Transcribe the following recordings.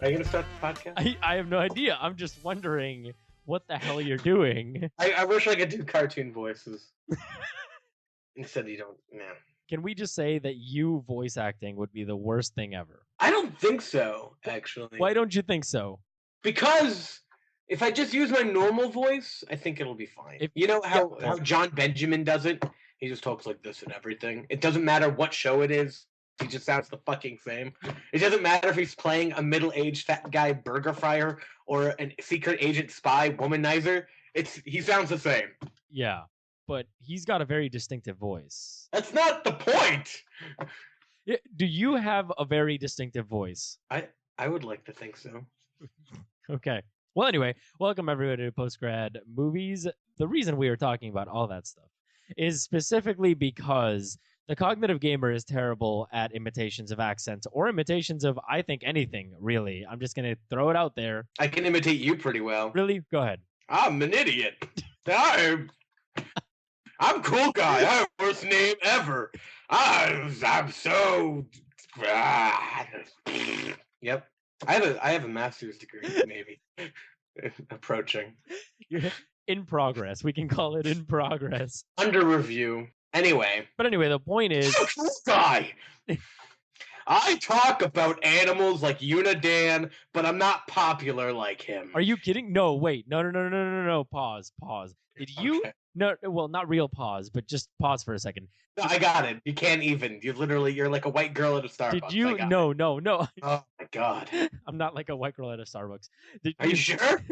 Are you going to start the podcast? I have no idea. I'm just wondering what the hell you're doing. I wish I could do cartoon voices. Instead, you don't. Nah. Can we just say that you voice acting would be the worst thing ever? I don't think so, actually. Why don't you think so? Because if I just use my normal voice, I think it'll be fine. You know how John Benjamin does it? He just talks like this and everything. It doesn't matter what show it is. He just sounds the fucking same. It doesn't matter if he's playing a middle-aged fat guy burger fryer or a secret agent spy womanizer. He sounds the same. Yeah, but he's got a very distinctive voice. That's not the point. Do you have a very distinctive voice? I would like to think so. Okay. Well, anyway, welcome everybody to PostGrad Movies. The reason we are talking about all that stuff is specifically because the cognitive gamer is terrible at imitations of accents or imitations of, I think, anything, really. I'm just going to throw it out there. I can imitate you pretty well. Really? Go ahead. I'm an idiot. I'm cool guy. I have worst name ever. I'm so... Yep. I have a master's degree, maybe. Approaching. In progress. We can call it in progress. Under review. Anyway. But anyway, the point is... This guy! I talk about animals like Unidan, but I'm not popular like him. Are you kidding? No, wait. No. Pause. Did you... Okay. No, well, not real pause, but just pause for a second. No, I got it. You can't even. You're like a white girl at a Starbucks. Did you? No. Oh my god. I'm not like a white girl at a Starbucks. Are you sure?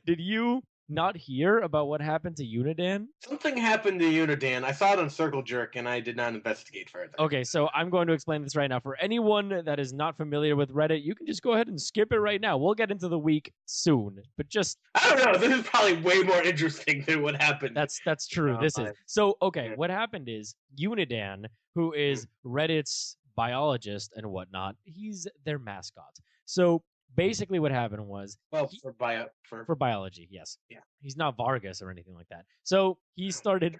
Did you not hear about what happened to Unidan? Something happened to Unidan. I saw it on Circle Jerk, and I did not investigate further. Okay, so I'm going to explain this right now. For anyone that is not familiar with Reddit, you can just go ahead and skip it right now. We'll get into the week soon, but just... I don't know. This is probably way more interesting than what happened. That's true. This is. So, okay, what happened is Unidan, who is Reddit's biologist and whatnot, he's their mascot. So... basically what happened was... Well, for biology, yes. Yeah. He's not Vargas or anything like that. So he started...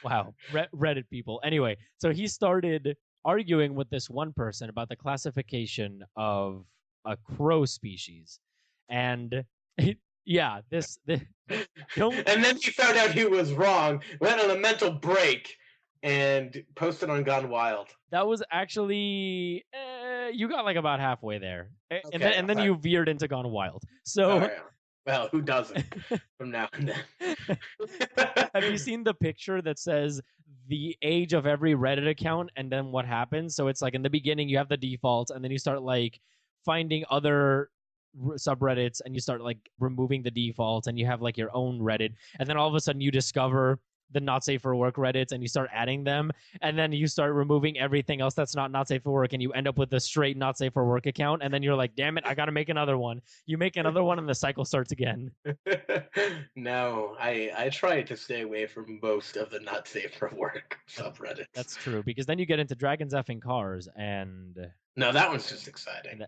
Wow, Reddit people. Anyway, so he started arguing with this one person about the classification of a crow species. And... yeah, this don't... And then he found out he was wrong, went on a mental break, and posted on Gone Wild. That was actually... you got like about halfway there. Okay, and then you veered into Gone Wild. So... yeah. Well, who doesn't from now and then? Have you seen the picture that says the age of every Reddit account and then what happens? So it's like in the beginning you have the default and then you start like finding other subreddits and you start like removing the default and you have like your own Reddit. And then all of a sudden you discover the not safe for work Reddits and you start adding them, and then you start removing everything else that's not safe for work, and you end up with a straight not safe for work account, and then you're like, damn it, I gotta make another one. You make another one and the cycle starts again. No, I try to stay away from most of the not safe for work subreddits. That's true, because then you get into Dragons Effing Cars and... No, that one's just exciting.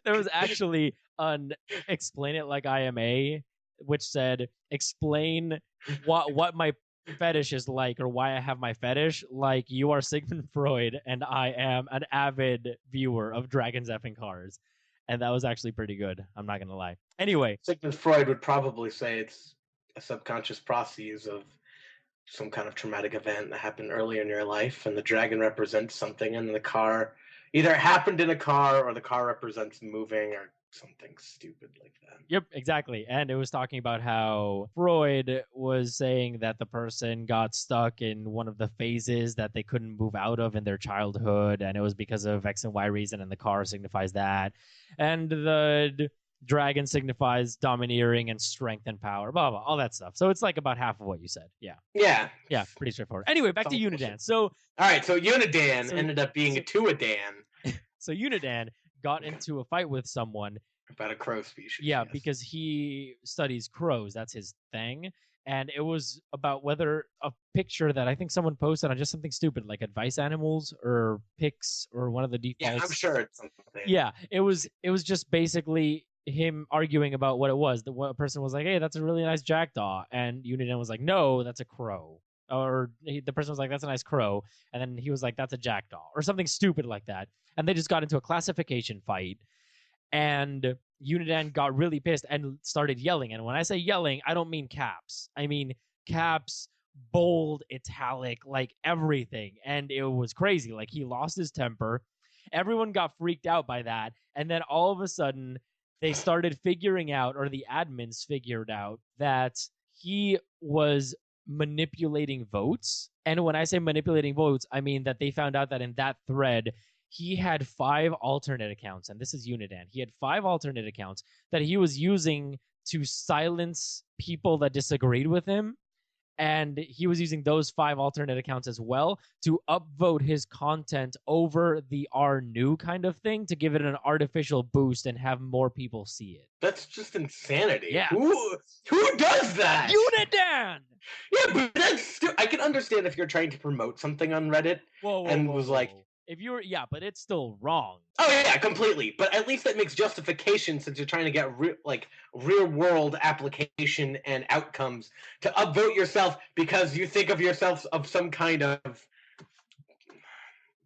There was actually an Explain It Like I Am A, which said, explain what my fetish is like or why I have my fetish, like you are Sigmund Freud and I am an avid viewer of Dragons Effing Cars. And that was actually pretty good. I'm not going to lie. Anyway. Sigmund Freud would probably say it's a subconscious process of some kind of traumatic event that happened earlier in your life, and the dragon represents something in the car. Either it happened in a car or the car represents moving or something stupid like that. Yep, exactly. And it was talking about how Freud was saying that the person got stuck in one of the phases that they couldn't move out of in their childhood, and it was because of X and Y reason, and the car signifies that. And the dragon signifies domineering and strength and power, blah, blah, all that stuff. So it's like about half of what you said. Yeah. Yeah, pretty straightforward. Anyway, back to Unidan. So... all right, so Unidan ended up being a Tuadan. So Unidan got into a fight with someone about a crow species. Yeah, yes. Because he studies crows. That's his thing. And it was about whether a picture that I think someone posted on just something stupid like advice animals or pics or one of the defaults. Yeah, I'm sure it's something. Yeah, it was just basically him arguing about what it was. The one person was like, "Hey, that's a really nice jackdaw," and Unidan was like, "No, that's a crow." or the person was like, that's a nice crow. And then he was like, that's a jackdaw or something stupid like that. And they just got into a classification fight. And Unidan got really pissed and started yelling. And when I say yelling, I don't mean caps. I mean caps, bold, italic, like everything. And it was crazy. Like he lost his temper. Everyone got freaked out by that. And then all of a sudden, they started figuring out, or the admins figured out, that he was manipulating votes. And when I say manipulating votes, I mean that they found out that in that thread, he had 5 alternate accounts, and this is Unidan. He had 5 alternate accounts that he was using to silence people that disagreed with him. And he was using those 5 alternate accounts as well to upvote his content over the R new kind of thing to give it an artificial boost and have more people see it. That's just insanity. Yeah. Who does that? Unidan! Yeah, but that's I can understand if you're trying to promote something on Reddit like, if you're, yeah, but it's still wrong. Oh yeah, completely. But at least that makes justification, since you're trying to get real world application and outcomes, to upvote yourself because you think of yourself of some kind of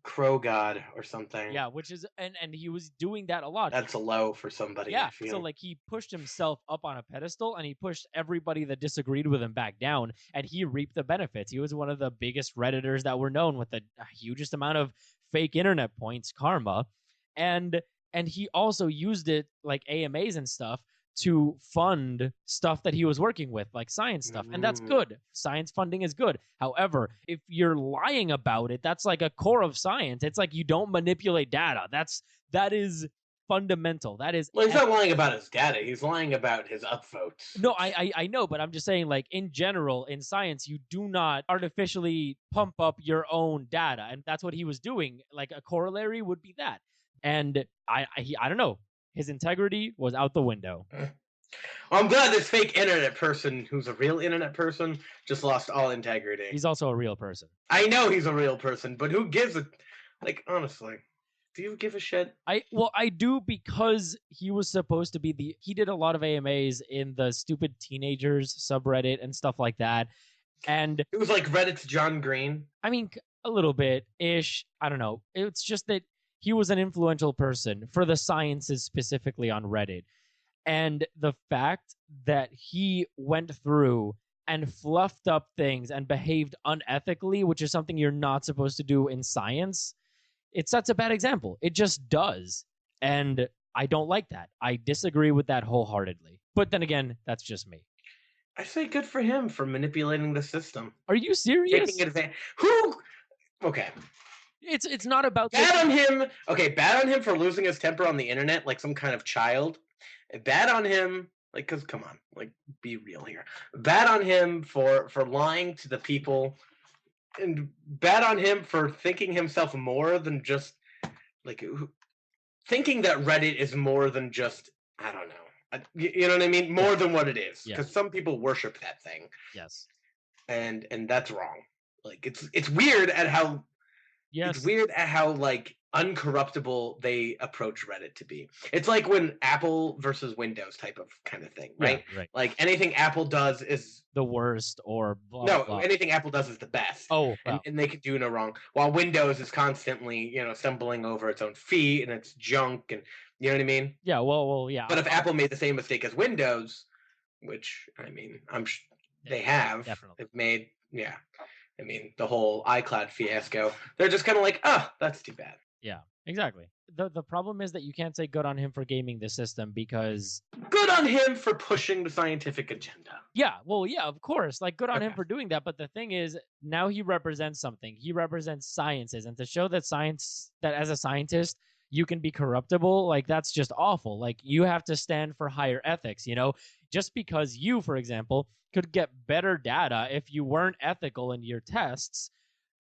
crow god or something. Yeah, which is and he was doing that a lot. That's low for somebody. Yeah, so like he pushed himself up on a pedestal and he pushed everybody that disagreed with him back down, and he reaped the benefits. He was one of the biggest Redditors that were known with the hugest amount of fake internet points, karma, and he also used it like AMAs and stuff to fund stuff that he was working with, like science stuff. And that's good. Science funding is good. However, if you're lying about it, that's like a core of science. It's like you don't manipulate data. That is fundamental. That is. Well, he's not lying about his data. He's lying about his upvotes. No, I know, but I'm just saying, like, in general, in science, you do not artificially pump up your own data. And that's what he was doing. Like, a corollary would be that. And I don't know. His integrity was out the window. Well, I'm glad this fake internet person, who's a real internet person, just lost all integrity. He's also a real person. I know he's a real person, but who gives a... Like, honestly, do you give a shit? I do, because he was supposed to be he did a lot of AMAs in the stupid teenagers subreddit and stuff like that. And it was like Reddit's John Green. I mean, a little bit-ish. I don't know. It's just that he was an influential person for the sciences specifically on Reddit. And the fact that he went through and fluffed up things and behaved unethically, which is something you're not supposed to do in science, it sets a bad example. It just does. And I don't like that. I disagree with that wholeheartedly. But then again, that's just me. I say good for him for manipulating the system. Are you serious? Taking advantage. Who? Okay. It's not about bad on him. Okay, bad on him for losing his temper on the internet like some kind of child. Bad on him, like, because come on, like, be real here. Bad on him for lying to the people, and bad on him for thinking himself more than just like thinking that Reddit is more than just, I don't know. You know what I mean? More than what it is, because some people worship that thing. Yes, and that's wrong. Like, it's weird at how. Yes. It's weird at how, like, uncorruptible they approach Reddit to be. It's like when Apple versus Windows type of kind of thing, right? Yeah, right. Like, anything Apple does is the worst, or blah, no, blah. Anything Apple does is the best. Oh, wow. and they can do no wrong. While Windows is constantly, stumbling over its own feet and it's junk, and you know what I mean? Yeah, well, yeah. But if Apple made the same mistake as Windows, which I mean, they have, definitely. They've made, yeah. I mean, the whole iCloud fiasco, they're just kind of like, oh, that's too bad. Yeah, exactly. The problem is that you can't say good on him for gaming the system, because... Good on him for pushing the scientific agenda. Yeah, well, yeah, of course. Like, good on him for doing that. But the thing is, now he represents something. He represents sciences. And to show that as a scientist, you can be corruptible, like, that's just awful. Like, you have to stand for higher ethics, Just because you, for example, could get better data if you weren't ethical in your tests.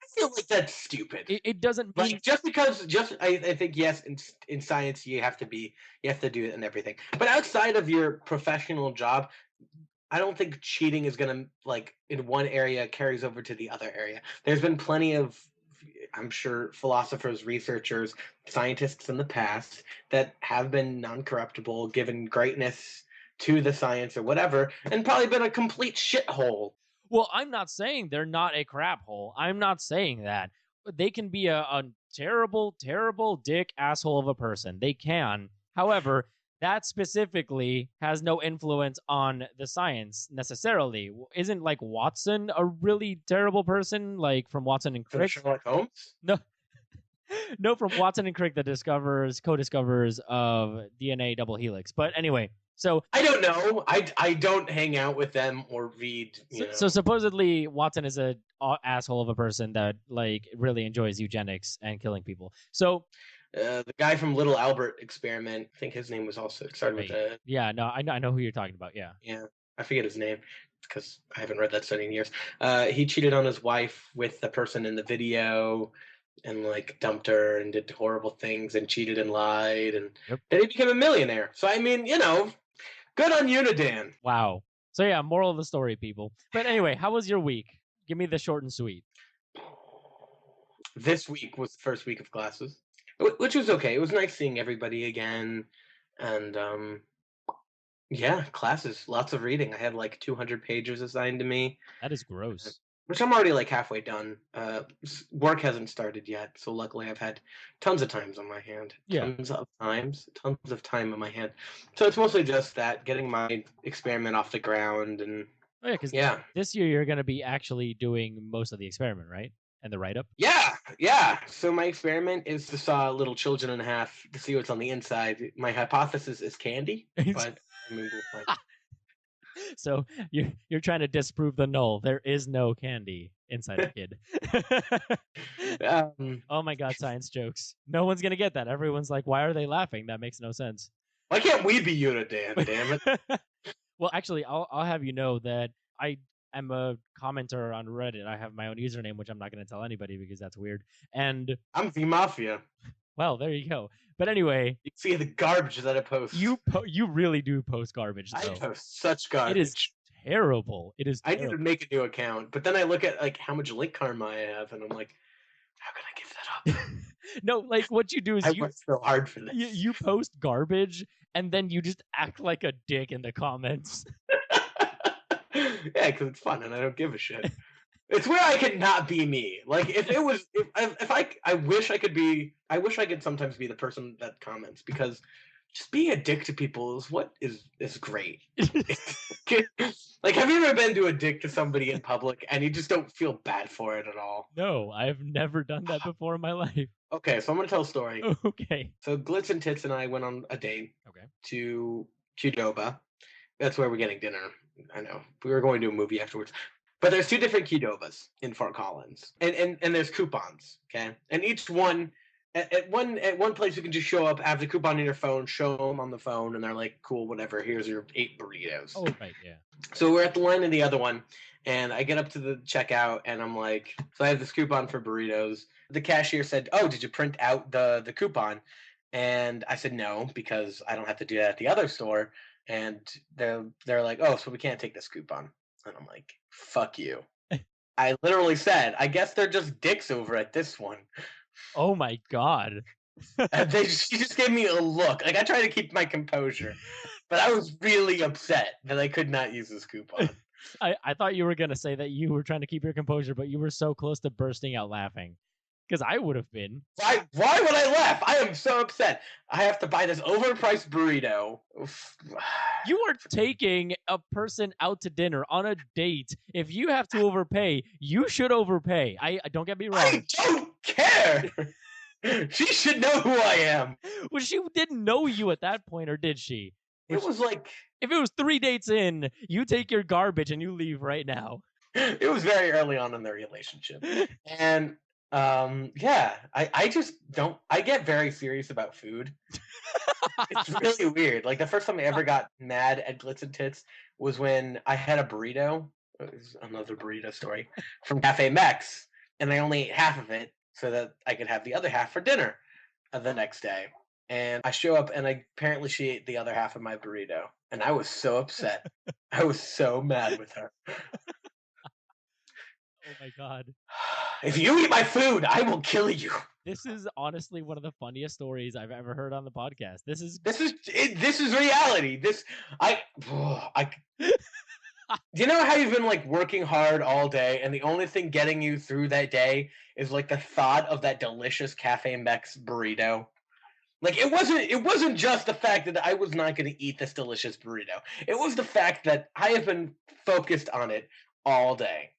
I feel like that's stupid. It doesn't mean... Like, just because I think, yes, in science you have to do it and everything. But outside of your professional job, I don't think cheating is going to, like, in one area carries over to the other area. There's been plenty of, I'm sure, philosophers, researchers, scientists in the past that have been non-corruptible, given greatness to the science or whatever, and probably been a complete shithole. Well, I'm not saying they're not a crap hole. I'm not saying that. They can be a terrible, terrible dick asshole of a person. They can. However, that specifically has no influence on the science necessarily. Isn't like Watson a really terrible person, like from Watson and From Crick? Sherlock Holmes? No, no, from Watson and Crick, the co-discoverers of DNA double helix. But anyway, so I don't know. I don't hang out with them or read. so supposedly Watson is a asshole of a person that like really enjoys eugenics and killing people. So the guy from Little Albert Experiment, I think his name was also started with a. Yeah, no, I know who you're talking about. Yeah. Yeah, I forget his name because I haven't read that study in years. He cheated on his wife with the person in the video, and like dumped her and did horrible things and cheated and lied, and then he became a millionaire. So I mean, good on Unidan. Wow. So yeah, moral of the story, people. But anyway, how was your week? Give me the short and sweet. This week was the first week of classes, which was okay. It was nice seeing everybody again, and yeah, classes, lots of reading. I had like 200 pages assigned to me. That is gross. Which I'm already like halfway done. Work hasn't started yet, so luckily I've had tons of times on my hand. Yeah. Tons of time on my hand. So it's mostly just that, getting my experiment off the ground, and oh yeah, because this year you're gonna be actually doing most of the experiment, right? And the write-up. Yeah. So my experiment is to saw little children in half to see what's on the inside. My hypothesis is candy, but I mean, we'll find. So you're trying to disprove the null. There is no candy inside a kid. Oh my god, science jokes. No one's gonna get that. Everyone's like, why are they laughing? That makes no sense. Why can't we be Unidan? Damn it. Well, actually, I'll have you know that I am a commenter on Reddit. I have my own username, which I'm not going to tell anybody because that's weird. And I'm the Mafia. Well, there you go. But anyway, you see the garbage that I post. You really do post garbage. Though. I post such garbage. It is terrible. It is. Terrible. I need to make a new account, but then I look at like how much link karma I have, and I'm like, how can I give that up? No, like what you do is I work so hard for this. You post garbage, and then you just act like a dick in the comments. Yeah, because it's fun, and I don't give a shit. It's where I could not be me. Like if I wish I could sometimes be the person that comments, because just being a dick to people is great. Like, have you ever been to a dick to somebody in public and you just don't feel bad for it at all? No, I've never done that before in my life. Okay, so I'm gonna tell a story. Okay. So Glitz and Tits and I went on a date. Okay. To Qdoba. That's where we're getting dinner. I know. We were going to a movie afterwards. But there's 2 different Qdobas in Fort Collins. And there's coupons, okay? And each one at one place you can just show up, have the coupon in your phone, show them on the phone, and they're like, cool, whatever, here's your 8 burritos. Oh, right, yeah. So we're at the line in the other one, and I get up to the checkout, and I'm like, so I have this coupon for burritos. The cashier said, oh, did you print out the coupon? And I said no, because I don't have to do that at the other store. And they're like, oh, so we can't take this coupon. And I'm like, fuck you. I literally said, I guess they're just dicks over at this one. Oh my god. And she just gave me a look. Like, I tried to keep my composure, but I was really upset that I could not use this coupon. I thought you were going to say that you were trying to keep your composure, but you were so close to bursting out laughing. Because I would have been. Why would I laugh? I am so upset. I have to buy this overpriced burrito. You are taking a person out to dinner on a date. If you have to overpay, you should overpay. I don't get me wrong. I don't care. She should know who I am. Well, she didn't know you at that point, or did she? It was like... If it was 3 dates in, you take your garbage and you leave right now. It was very early on in their relationship. And... yeah, I just don't. I get very serious about food. It's really weird. Like the first time I ever got mad at Glitz and Tits was when I had a burrito. It was another burrito story from Cafe Mex, and I only ate half of it so that I could have the other half for dinner the next day. And I show up, and apparently she ate the other half of my burrito, and I was so upset. I was so mad with her. Oh my god. If you eat my food, I will kill you. This is honestly one of the funniest stories I've ever heard on the podcast. This is reality. Do you know how you've been like working hard all day, and the only thing getting you through that day is like the thought of that delicious Cafe Mex burrito? Like it wasn't just the fact that I was not going to eat this delicious burrito. It was the fact that I have been focused on it all day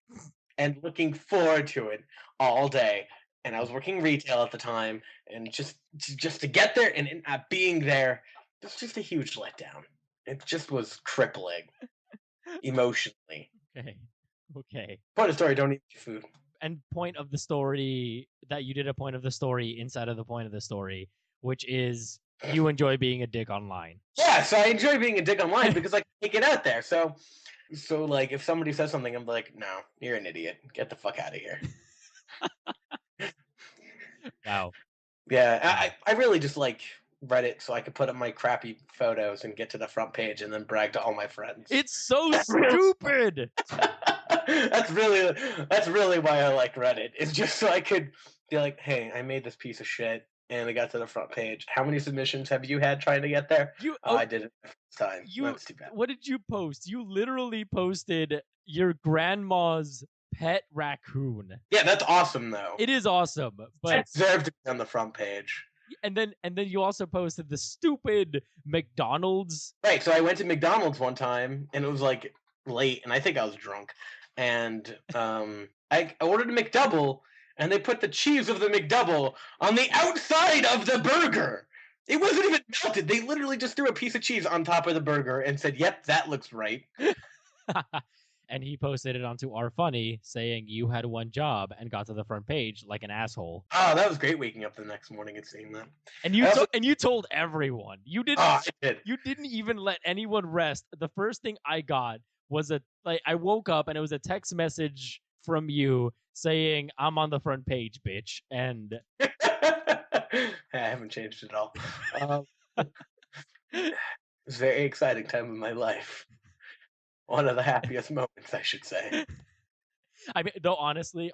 and looking forward to it all day. And I was working retail at the time, and just to get there and not being there, it was just a huge letdown. It just was crippling emotionally. Okay. Point of story: don't eat food. And point of the story that you did a point of the story inside of the point of the story, which is you enjoy being a dick online. Yeah, so I enjoy being a dick online because I can't get out there. So like if somebody says something, I'm like, no, you're an idiot. Get the fuck out of here. Wow. Yeah, I really just like Reddit so I could put up my crappy photos and get to the front page and then brag to all my friends. It's so stupid. That's really why I like Reddit. It's just so I could be like, hey, I made this piece of shit and I got to the front page. How many submissions have you had trying to get there? I did it the first time. That's too bad. What did you post? You literally posted your grandma's pet raccoon. Yeah, that's awesome though. It is awesome, but it deserved to be on the front page. And then you also posted the stupid McDonald's. Right, so I went to McDonald's one time and it was like late and I think I was drunk. And I ordered a McDouble and they put the cheese of the McDouble on the outside of the burger. It wasn't even melted. They literally just threw a piece of cheese on top of the burger and said, yep, that looks right. And he posted it onto Our Funny saying you had one job and got to the front page like an asshole. Oh, that was great waking up the next morning and seeing that. And you told everyone. You didn't. I did. You didn't even let anyone rest. The first thing I got was I woke up and it was a text message from you saying I'm on the front page, bitch. And I haven't changed at all. It's a very exciting time in my life. One of the happiest moments, I should say. I mean, though, honestly,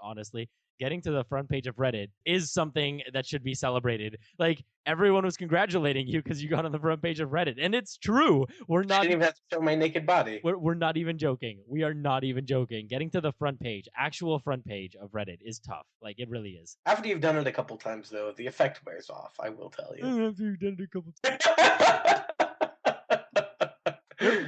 getting to the front page of Reddit is something that should be celebrated. Like, everyone was congratulating you because you got on the front page of Reddit. And it's true. I didn't even have to show my naked body. We're not even joking. We are not even joking. Getting to the front page, actual front page of Reddit is tough. Like, it really is. After you've done it a couple times, though, the effect wears off, I will tell you. After you've done it a couple times.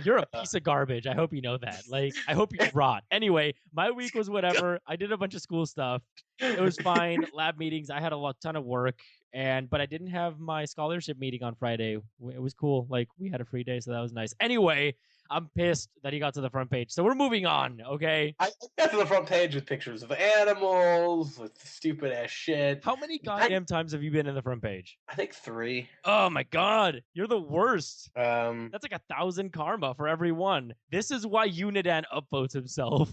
You're a piece of garbage. I hope you know that. Like, I hope you rot. Anyway, my week was whatever. I did a bunch of school stuff. It was fine. Lab meetings. I had a ton of work, but I didn't have my scholarship meeting on Friday. It was cool. Like, we had a free day, so that was nice. Anyway, I'm pissed that he got to the front page. So we're moving on, okay? I got to the front page with pictures of animals, with stupid ass shit. How many goddamn times have you been in the front page? I think 3. Oh my god, you're the worst. That's like 1,000 karma for every one. This is why Unidan upvotes himself.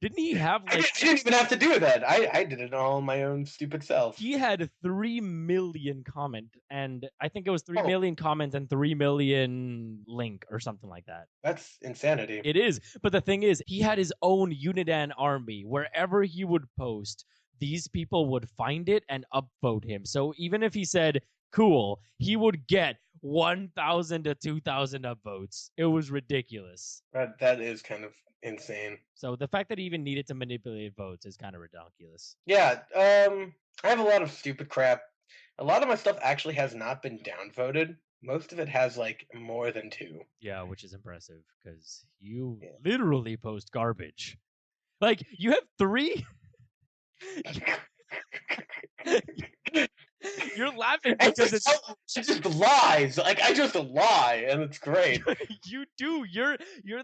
Didn't he have like... I didn't even have to do that. I did it all on my own stupid self. He had 3 million comment, and I think it was 3 million comment and 3 million link or something like that. That's insanity. It is. But the thing is, he had his own Unidan army. Wherever he would post, these people would find it and upvote him. So even if he said, cool, he would get 1,000 to 2,000 upvotes. It was ridiculous. That is kind of insane. So the fact that he even needed to manipulate votes is kind of ridiculous. Yeah, I have a lot of stupid crap. A lot of my stuff actually has not been downvoted. Most of it has like more than 2. Yeah, which is impressive because you literally post garbage. Like, you have 3? You're laughing because it's just lies. Like, I just lie, and it's great. You do. You're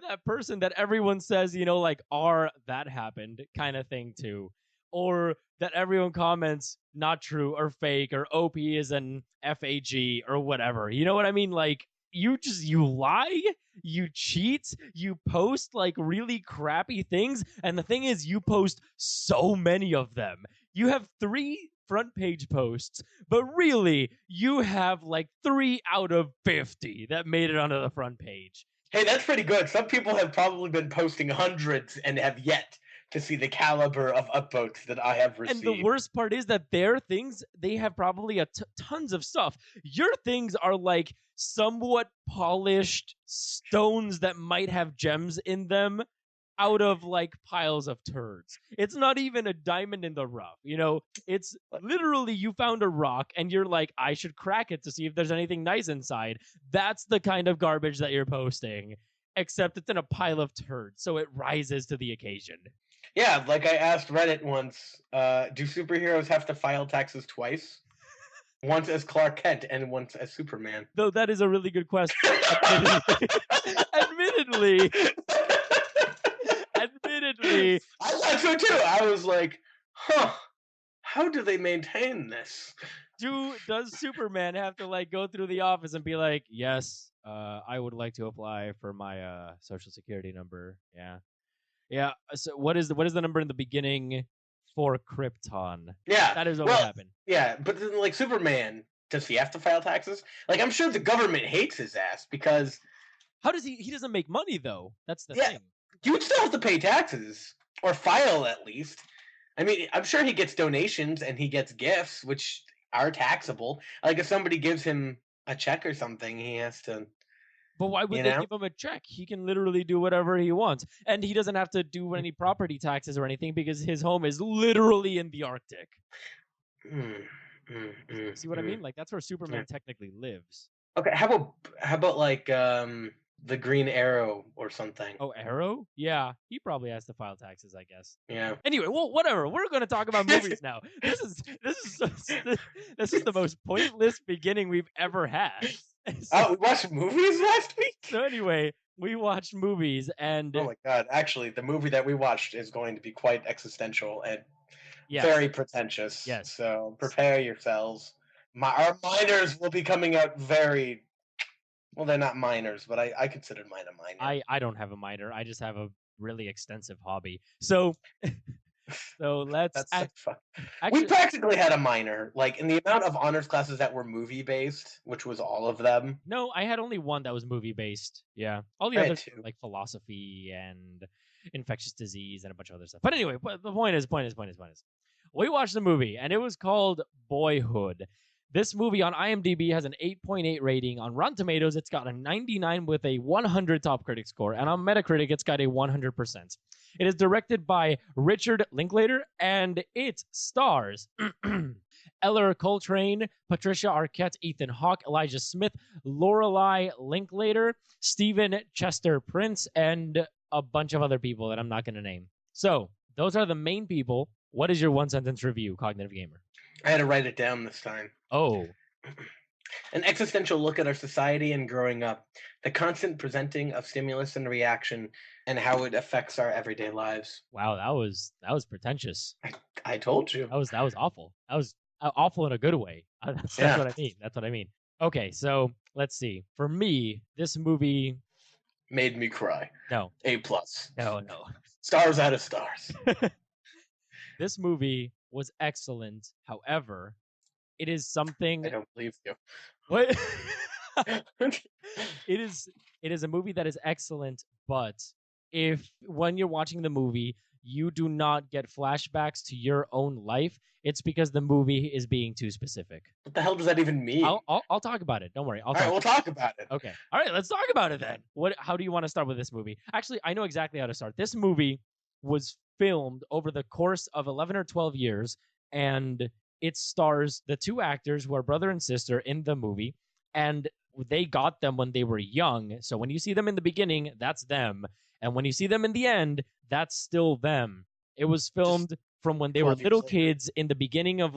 that person that everyone says, like, that happened kind of thing too. Or that everyone comments not true or fake or OP is an FAG or whatever. You know what I mean? Like, you lie, you cheat, you post like really crappy things. And the thing is, you post so many of them. You have 3 front page posts, but really you have like 3 out of 50 that made it onto the front page. Hey, that's pretty good. Some people have probably been posting hundreds and have yet to see the caliber of upvotes that I have received. And the worst part is that their things, they have probably tons of stuff. Your things are like somewhat polished stones that might have gems in them out of like piles of turds. It's not even a diamond in the rough. It's literally you found a rock and you're like, I should crack it to see if there's anything nice inside. That's the kind of garbage that you're posting, except it's in a pile of turds, so it rises to the occasion. Yeah, like I asked Reddit once, do superheroes have to file taxes twice? Once as Clark Kent and once as Superman. Though that is a really good question. Admittedly, I thought so too. I was like, how do they maintain this? Does Superman have to like go through the office and be like, yes, I would like to apply for my social security number? Yeah. So what is the number in the beginning for Krypton? Yeah, that is what would happen. Yeah, but then, like, Superman, does he have to file taxes? Like, I'm sure the government hates his ass because how does he doesn't make money though? That's the thing. You would still have to pay taxes or file at least. I mean, I'm sure he gets donations and he gets gifts, which are taxable. Like if somebody gives him a check or something, he has to. But why would they give him a check? He can literally do whatever he wants. And he doesn't have to do any property taxes or anything because his home is literally in the Arctic. See what I mean? Like, that's where Superman technically lives. Okay, how about like the Green Arrow or something? Oh, Arrow? Yeah, he probably has to file taxes, I guess. Yeah. Anyway, well, whatever. We're going to talk about movies now. This is the most pointless beginning we've ever had. We watched movies last week? So anyway, we watched movies and... Oh my god, actually, the movie that we watched is going to be quite existential and very pretentious. Yes. So prepare yourselves. Our minors will be coming out very... Well, they're not minors, but I consider mine a minor. I don't have a minor. I just have a really extensive hobby. So... So let's. We practically had a minor, like in the amount of honors classes that were movie based, which was all of them. No, I had only one that was movie based. Yeah, all the others were like philosophy and infectious disease and a bunch of other stuff. But anyway, the point is, we watched the movie and it was called Boyhood. This movie on IMDb has an 8.8 rating. On Rotten Tomatoes, it's got a 99 with a 100 top critic score. And on Metacritic, it's got a 100%. It is directed by Richard Linklater, and it stars Eller Coltrane, Patricia Arquette, Ethan Hawke, Elijah Smith, Lorelai Linklater, Stephen Chester Prince, and a bunch of other people that I'm not going to name. So, those are the main people. What is your one-sentence review, Cognitive Gamer? I had to write it down this time. Oh. An existential look at our society and growing up, the constant presenting of stimulus and reaction, and how it affects our everyday lives. Wow, that was pretentious. I told you. That was awful. That was awful in a good way. That's what I mean. That's what I mean. Okay, so let's see. For me, this movie made me cry. No. A+. No. Stars out of stars. This movie was excellent. However, it is something. I don't believe you. What? It is a movie that is excellent, but if when you're watching the movie you do not get flashbacks to your own life, it's because the movie is being too specific. What the hell does that even mean? I'll talk about it. Don't worry. All right, we'll talk about it. Okay. All right, let's talk about it then. How do you want to start with this movie? Actually, I know exactly how to start. This movie was filmed over the course of 11 or 12 years, and it stars the two actors who are brother and sister in the movie, and they got them when they were young. So when you see them in the beginning, that's them. And when you see them in the end, that's still them. It was filmed from when they were little kids in the beginning of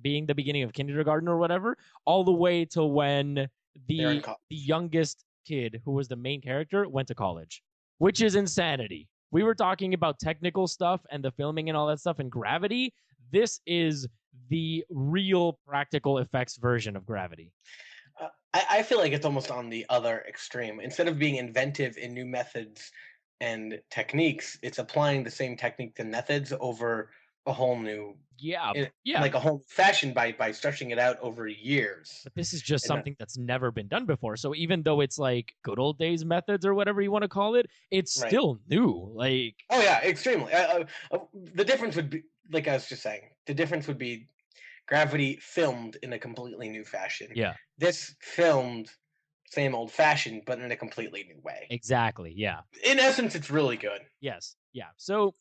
being the beginning of kindergarten or whatever, all the way to when the youngest kid, who was the main character, went to college, which is insanity. We were talking about technical stuff and the filming and all that stuff and Gravity. This is the real practical effects version of Gravity. I feel like it's almost on the other extreme. Instead of being inventive in new methods and techniques, it's applying the same techniques and methods over a whole new yeah. like a whole fashion by stretching it out over years. But this is just something that's never been done before. So even though it's like good old days methods or whatever you want to call it, it's still new. Like, oh yeah, extremely. The difference would be, like I was just saying, the difference would be Gravity filmed in a completely new fashion. Yeah. This filmed same old fashioned, but in a completely new way. Exactly. Yeah. In essence, it's really good. Yes. Yeah. So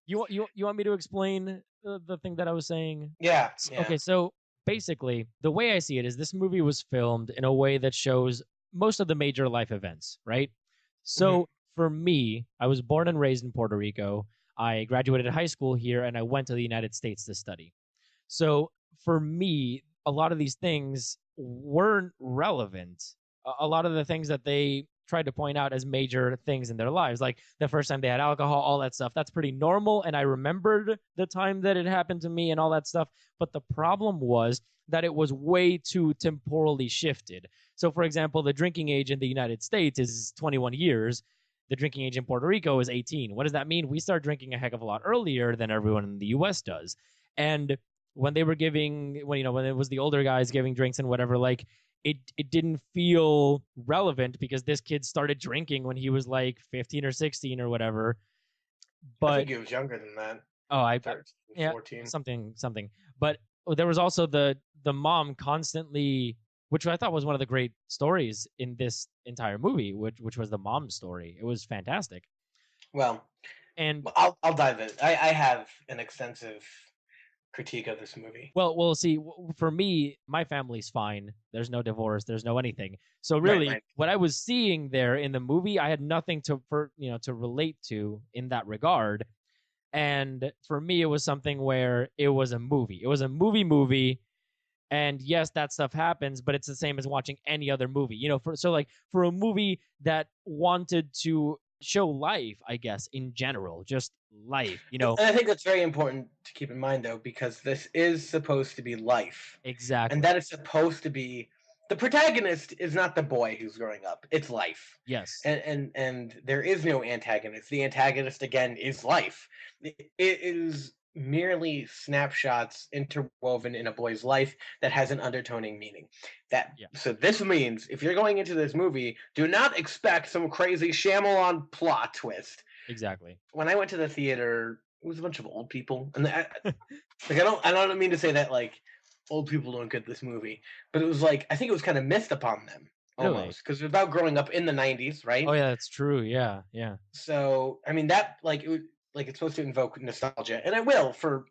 you want me to explain the thing that I was saying? Yeah. Okay. So basically, the way I see it is this movie was filmed in a way that shows most of the major life events, right? So for me, I was born and raised in Puerto Rico. I graduated high school here, and I went to the United States to study. So for me, a lot of these things weren't relevant. A lot of the things that they tried to point out as major things in their lives, like the first time they had alcohol, all that stuff, that's pretty normal. And I remembered the time that it happened to me and all that stuff. But the problem was that it was way too temporally shifted. So, for example, the drinking age in the United States is 21 years. The drinking age in Puerto Rico is 18. What does that mean? We start drinking a heck of a lot earlier than everyone in the US does. And when they were giving, when it was the older guys giving drinks and whatever, like it didn't feel relevant because this kid started drinking when he was like 15 or 16 or whatever. But I think he was younger than that. Oh, 13, 14. something. But there was also the mom constantly, which I thought was one of the great stories in this entire movie, which was the mom story. It was fantastic. Well, and I'll dive in. I have an extensive critique of this movie. Well, see, for me, my family's fine. There's no divorce. There's no anything. So really, what I was seeing there in the movie, I had nothing to relate to in that regard. And for me, it was something where it was a movie. It was a movie. And yes, that stuff happens, but it's the same as watching any other movie. For a movie that wanted to show life, I guess, in general, just life, And I think that's very important to keep in mind, though, because this is supposed to be life. Exactly. And that is supposed to be, the protagonist is not the boy who's growing up. It's life. Yes. And there is no antagonist. The antagonist, again, is life. It is merely snapshots interwoven in a boy's life that has an undertoning meaning. So this means if you're going into this movie, do not expect some crazy Shyamalan plot twist. Exactly. When I went to the theater, it was a bunch of old people, and I don't mean to say that like old people don't get this movie, but it was like I think it was kind of missed upon them almost because it was about growing up in the 90s, right? Oh yeah, that's true. Yeah. So I mean that it's supposed to invoke nostalgia, and it will for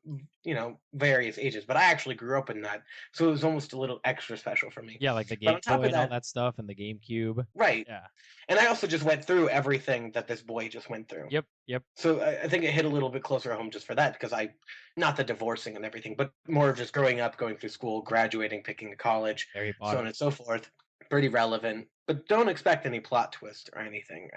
various ages. But I actually grew up in that, so it was almost a little extra special for me. Yeah, like the Game Boy and all that stuff, and the GameCube. Right. Yeah. And I also just went through everything that this boy just went through. Yep. So I think it hit a little bit closer home just for that, because not the divorcing and everything, but more of just growing up, going through school, graduating, picking a college, so on and so forth. Pretty relevant, but don't expect any plot twist or anything.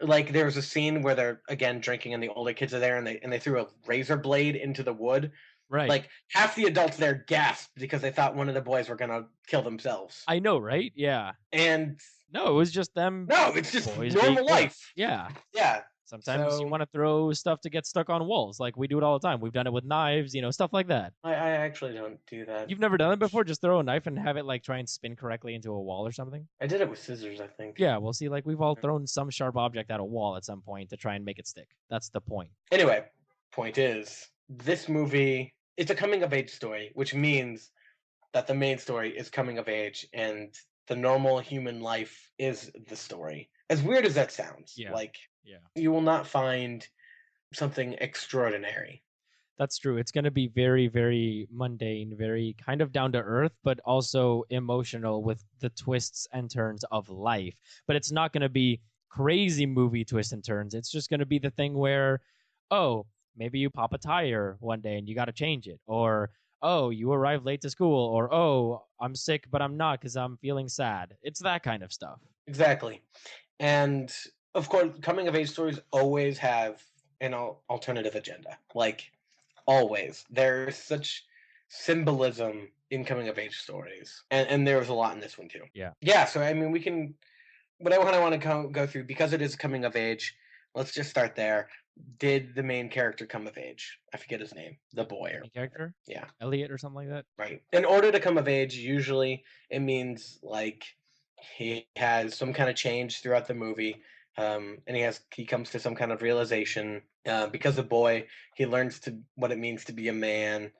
Like there was a scene where they're again drinking and the older kids are there and they threw a razor blade into the wood. Right. Like half the adults there gasped because they thought one of the boys were gonna kill themselves. I know, right? Yeah. And no, it was just them. No, it's just normal life. Yeah. Yeah. Sometimes you want to throw stuff to get stuck on walls. Like we do it all the time. We've done it with knives, stuff like that. I actually don't do that. You've never done it before? Just throw a knife and have it like try and spin correctly into a wall or something? I did it with scissors, I think. Yeah, well, see, like we've all thrown some sharp object at a wall at some point to try and make it stick. That's the point. Anyway, point is, this movie, it's a coming of age story, which means that the main story is coming of age and the normal human life is the story. As weird as that sounds, you will not find something extraordinary. That's true. It's going to be very, very mundane, very kind of down to earth, but also emotional with the twists and turns of life. But it's not going to be crazy movie twists and turns. It's just going to be the thing where, oh, maybe you pop a tire one day and you got to change it. Or, oh, you arrive late to school. Or, oh, I'm sick, but I'm not because I'm feeling sad. It's that kind of stuff. Exactly. And of course, coming of age stories always have an alternative agenda. Like, always. There's such symbolism in coming of age stories. And there was a lot in this one, too. Yeah, so, I mean, we can... What I want to go through, because it is coming of age, let's just start there. did the main character come of age? I forget his name. The boy. Main character? Yeah. Elliot or something like that? Right. In order to come of age, usually it means like he has some kind of change throughout the movie. And he comes to some kind of realization. Because a boy, he learns what it means to be a man.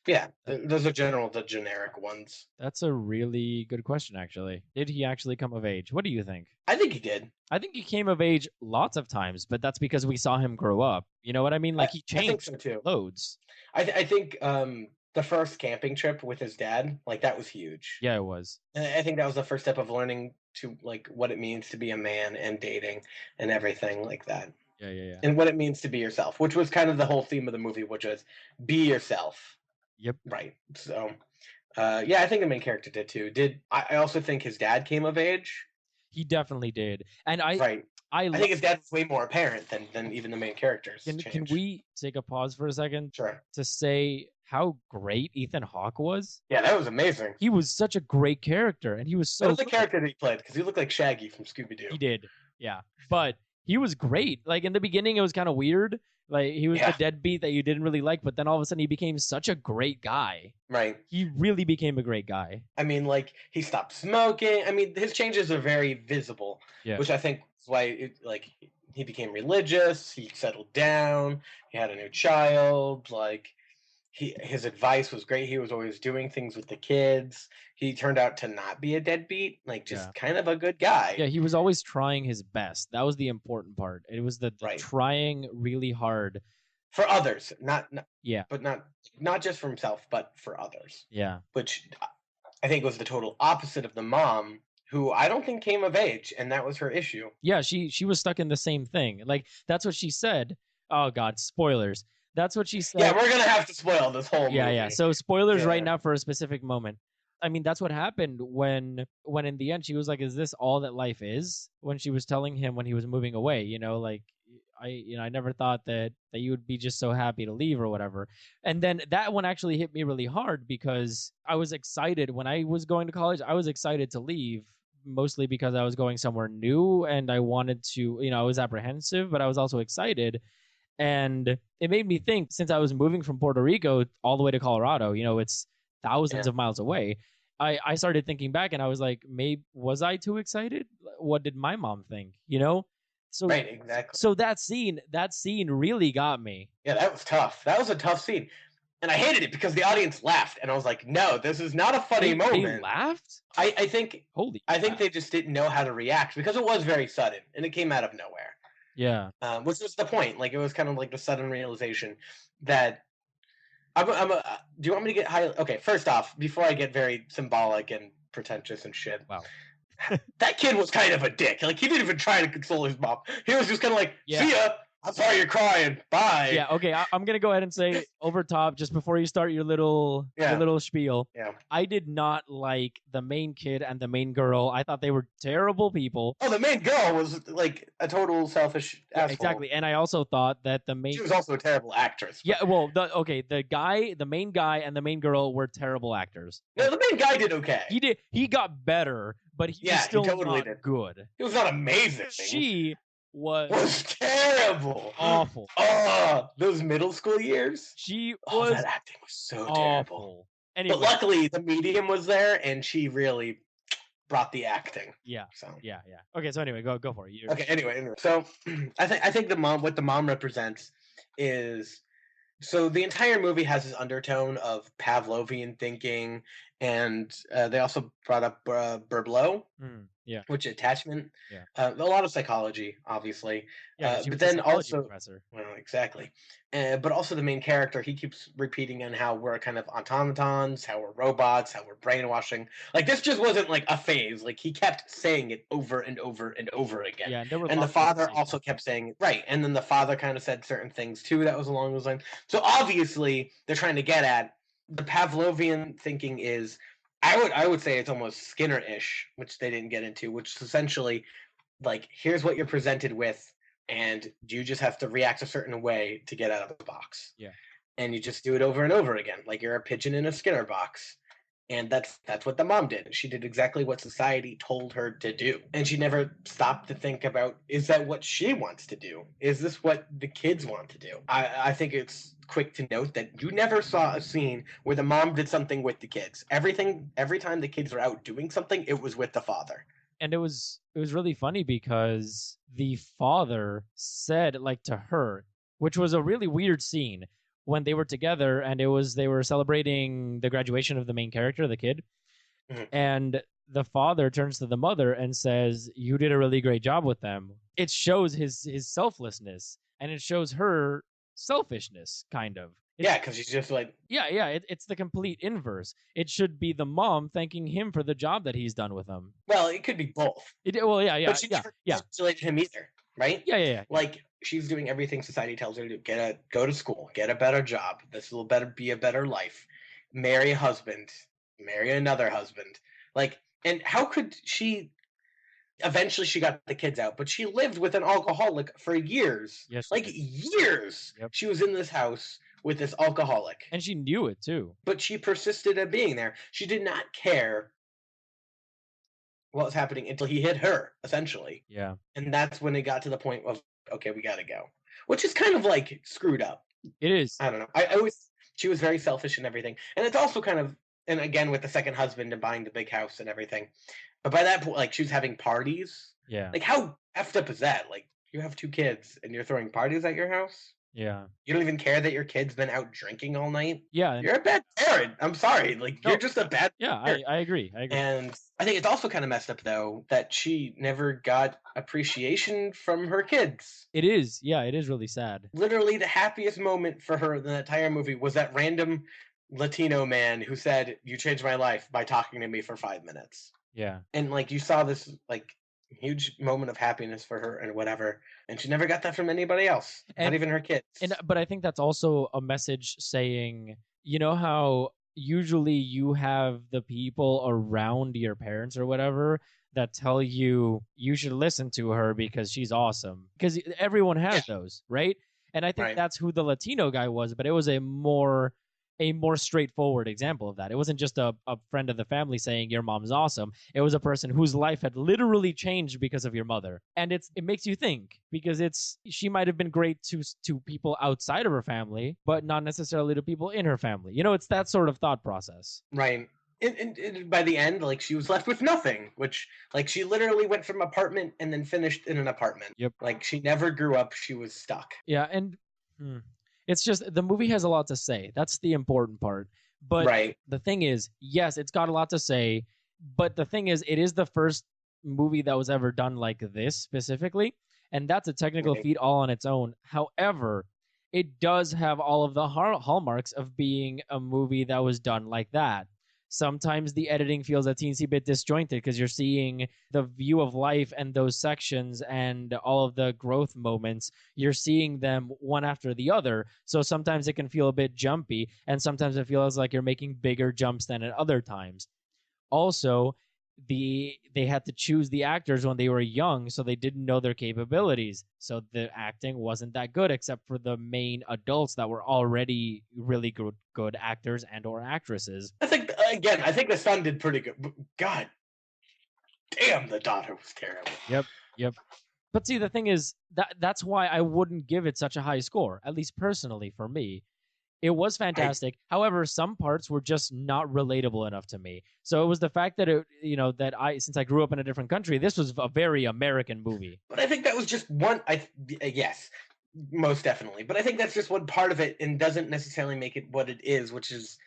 Yeah, those are the generic ones. That's a really good question, actually. Did he actually come of age? What do you think? I think he did. I think he came of age lots of times, but that's because we saw him grow up. You know what I mean? Like he changed I think so too. loads. I think the first camping trip with his dad, like that was huge. Yeah, it was. And I think that was the first step of learning to like what it means to be a man and dating and everything like that. Yeah. And what it means to be yourself, which was kind of the whole theme of the movie, which was be yourself. Yep. Right. So, yeah, I think the main character did too. I also think his dad came of age. He definitely did. And I think his dad was way more apparent than even the main characters. Can we take a pause for a second? Sure. To say how great Ethan Hawke was? Yeah, that was amazing. He was such a great character, and he was so. What was the character that he played? Because he looked like Shaggy from Scooby Doo. He did, yeah. But he was great. Like in the beginning, it was kind of weird. Like he was the deadbeat that you didn't really like, but then all of a sudden he became such a great guy. Right. He really became a great guy. I mean, like he stopped smoking. I mean, his changes are very visible, which I think is why he became religious. He settled down. He had a new child. Like his advice was great. He was always doing things with the kids. He turned out to not be a deadbeat, like just kind of a good guy. Yeah, he was always trying his best. That was the important part. It was the trying really hard for others, but not just for himself, but for others. Yeah, which I think was the total opposite of the mom, who I don't think came of age, and that was her issue. Yeah, she was stuck in the same thing. Like that's what she said. Oh God, spoilers. That's what she said. Yeah, we're gonna have to spoil this whole movie. Yeah. So spoilers right now for a specific moment. I mean, that's what happened when in the end she was like, "Is this all that life is?" When she was telling him when he was moving away, like I never thought that you would be just so happy to leave or whatever. And then that one actually hit me really hard because I was excited when I was going to college. I was excited to leave, mostly because I was going somewhere new and I wanted to, I was apprehensive, but I was also excited. And it made me think, since I was moving from Puerto Rico all the way to Colorado, it's thousands of miles away. I started thinking back and I was like, maybe was I too excited? What did my mom think? So right, exactly. So that scene really got me. Yeah, that was tough. That was a tough scene. And I hated it because the audience laughed, and I was like, "No, this is not a funny moment." They laughed? I think they just didn't know how to react because it was very sudden and it came out of nowhere. Yeah. Which was the point. Like it was kind of like the sudden realization that do you want me to get high? Okay, first off, before I get very symbolic and pretentious and shit. Wow. That kid was kind of a dick. Like he didn't even try to console his mom. He was just kind of like, "See ya. I'm sorry you're crying. Bye." Yeah, okay. I'm gonna go ahead and say over top just before you start your little spiel. Yeah. I did not like the main kid and the main girl. I thought they were terrible people. Oh, the main girl was like a total selfish asshole. Exactly. And I also thought that she was also a terrible actress. But... Yeah, well, the main guy and the main girl were terrible actors. No, the main guy did okay. He got better, but he was still not good. He was not amazing. She was terrible. Awful. Oh, those middle school years. That acting was so awful. terrible. Anyway. But luckily the medium was there and she really brought the acting. Yeah. So yeah. Okay, so anyway, go for it. Okay, anyway. So I think what the mom represents is, so the entire movie has this undertone of Pavlovian thinking, and they also brought up Berblow, which attachment. Yeah. A lot of psychology, obviously. Yeah, but then also, professor. Well, exactly. But also the main character, he keeps repeating on how we're kind of automatons, how we're robots, how we're brainwashing. Like this just wasn't like a phase. Like he kept saying it over and over and over again. Yeah, and the father also kept saying it. Right. And then the father kind of said certain things too that was along those lines. So obviously they're trying to get at the Pavlovian thinking is, I would say it's almost Skinner-ish, which they didn't get into, which is essentially like, here's what you're presented with, and you just have to react a certain way to get out of the box. Yeah. And you just do it over and over again, like you're a pigeon in a Skinner box. And that's what the mom did. She did exactly what society told her to do. And she never stopped to think about, is that what she wants to do? Is this what the kids want to do? I think it's quick to note that you never saw a scene where the mom did something with the kids. Every time the kids were out doing something, it was with the father. And it was really funny because the father said, like, to her, which was a really weird scene, when they were together, and they were celebrating the graduation of the main character, the kid. Mm-hmm. And the father turns to the mother and says, "You did a really great job with them." It shows his selflessness, and it shows her selfishness, kind of. Yeah, because she's just like... Yeah, it's the complete inverse. It should be the mom thanking him for the job that he's done with them. Well, it could be both. But she never congratulated him either, right? Yeah. Like, she's doing everything society tells her to do. Go to school, get a better job. This will be a better life. Marry a husband, marry another husband. Like, and how could she... Eventually, she got the kids out, but she lived with an alcoholic for years. Yes, years. Yep. She was in this house with this alcoholic. And she knew it, too. But she persisted at being there. She did not care what was happening until he hit her, essentially. Yeah. And that's when it got to the point of, okay, we got to go. Which is kind of, like, screwed up. It is. I don't know. She was very selfish and everything. And it's also kind of, and again, with the second husband and buying the big house and everything. But by that point, like, she was having parties. Yeah. Like, how effed up is that? Like, you have 2 kids and you're throwing parties at your house? Yeah. You don't even care that your kid's been out drinking all night? Yeah. You're a bad parent. I'm sorry. Like, you're just a bad parent. I agree. And I think it's also kind of messed up, though, that she never got appreciation from her kids. It is. Yeah, it is really sad. Literally, the happiest moment for her in the entire movie was that random Latino man who said, "You changed my life by talking to me for 5 minutes." Yeah. And, like, you saw this, like, huge moment of happiness for her and whatever, and she never got that from anybody else, not even her kids. But I think that's also a message saying, you know how usually you have the people around your parents or whatever that tell you should listen to her because she's awesome, because everyone has those, right? And I think that's who the Latino guy was, but it was a more straightforward example of that. It wasn't just a friend of the family saying your mom's awesome. It was a person whose life had literally changed because of your mother. And it makes you think, because she might have been great to people outside of her family, but not necessarily to people in her family. You know, it's that sort of thought process. Right. And by the end, like, she was left with nothing, which, like, she literally went from apartment and then finished in an apartment. Yep. Like, she never grew up. She was stuck. Yeah, and... It's just, the movie has a lot to say. That's the important part. But the thing is, yes, it's got a lot to say. But the thing is, it is the first movie that was ever done like this specifically. And that's a technical feat all on its own. However, it does have all of the hallmarks of being a movie that was done like that. Sometimes the editing feels a teensy bit disjointed because you're seeing the view of life and those sections and all of the growth moments. You're seeing them one after the other. So sometimes it can feel a bit jumpy, and sometimes it feels like you're making bigger jumps than at other times. Also, they had to choose the actors when they were young, so they didn't know their capabilities. So the acting wasn't that good, except for the main adults that were already really good actors and or actresses. I think the son did pretty good. God damn, the daughter was terrible. Yep. But see, the thing is, that's why I wouldn't give it such a high score, at least personally for me. It was fantastic. However, some parts were just not relatable enough to me. So it was the fact that since I grew up in a different country, this was a very American movie. But I think that was just one. Yes, most definitely. But I think that's just one part of it, and doesn't necessarily make it what it is, which is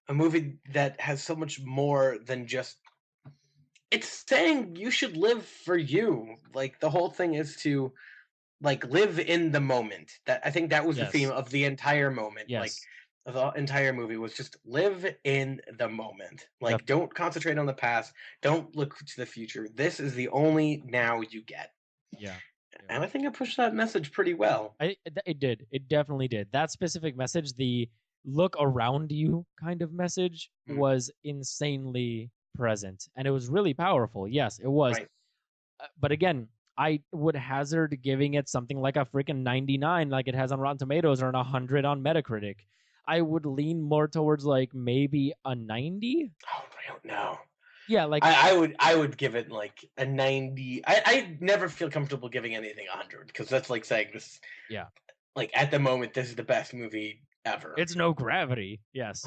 a movie that has so much more than just. It's saying you should live for you. Like, the whole thing is to, like, live in the moment. That, I think that was the theme of the entire moment. Yes. Like, the entire movie was just live in the moment. Like, don't concentrate on the past. Don't look to the future. This is the only now you get. Yeah. And I think it pushed that message pretty well. It did. It definitely did. That specific message, the look around you kind of message, was insanely present. And it was really powerful. Yes, it was. Right. But again, I would hazard giving it something like a freaking 99, like it has on Rotten Tomatoes, or an 100 on Metacritic. I would lean more towards, like, maybe a 90. Oh, I don't know. Yeah, like I would give it like a 90. I never feel comfortable giving anything 100 because that's like saying this. Yeah. Like at the moment, this is the best movie ever. It's no Gravity. Yes.